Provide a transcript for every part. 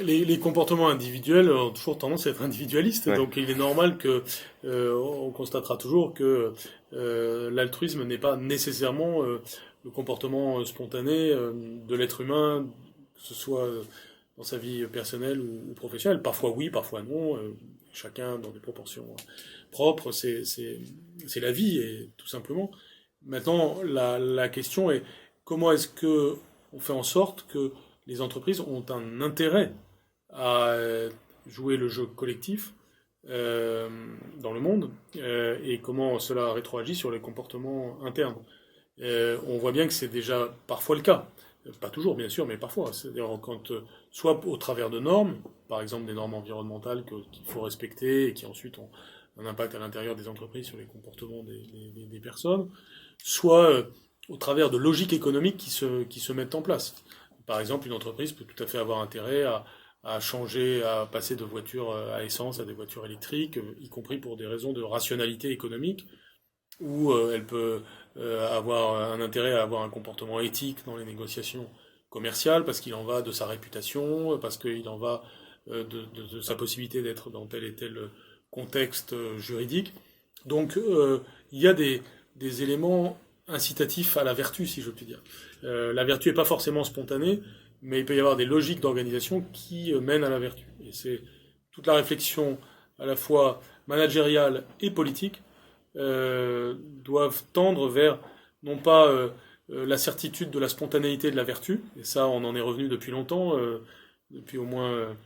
Les comportements individuels ont toujours tendance à être individualistes, Ouais. donc il est normal que on constatera toujours que l'altruisme n'est pas nécessairement le comportement spontané de l'être humain, que ce soit dans sa vie personnelle ou professionnelle. Parfois oui, parfois non, chacun dans des proportions propres. C'est la vie, et tout simplement. Maintenant, la question est comment est-ce que on fait en sorte que les entreprises ont un intérêt à jouer le jeu collectif euh, dans le monde et comment cela rétroagit sur les comportements internes. On voit bien que c'est déjà parfois le cas. Pas toujours, bien sûr, mais parfois. C'est-à-dire quand, soit au travers de normes, par exemple des normes environnementales qu'il faut respecter et qui ensuite ont un impact à l'intérieur des entreprises sur les comportements des personnes, soit au travers de logiques économiques qui se mettent en place. Par exemple, une entreprise peut tout à fait avoir intérêt à changer, à passer de voitures à essence à des voitures électriques, y compris pour des raisons de rationalité économique, ou elle peut avoir un intérêt à avoir un comportement éthique dans les négociations commerciales, parce qu'il en va de sa réputation, parce qu'il en va de sa possibilité d'être dans tel et tel contexte juridique. Donc il y a des éléments incitatifs à la vertu, si je puis dire. La vertu n'est pas forcément spontanée, mais il peut y avoir des logiques d'organisation qui mènent à la vertu. Et c'est toute la réflexion à la fois managériale et politique doivent tendre vers non pas la certitude de la spontanéité de la vertu, et ça on en est revenu depuis longtemps, depuis au moins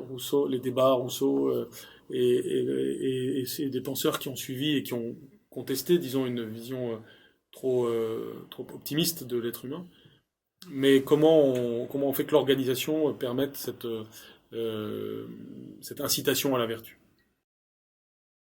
Rousseau, les débats Rousseau et c'est des penseurs qui ont suivi et qui ont contesté, disons, une vision trop optimiste de l'être humain. Mais comment on fait que l'organisation permette cette incitation à la vertu?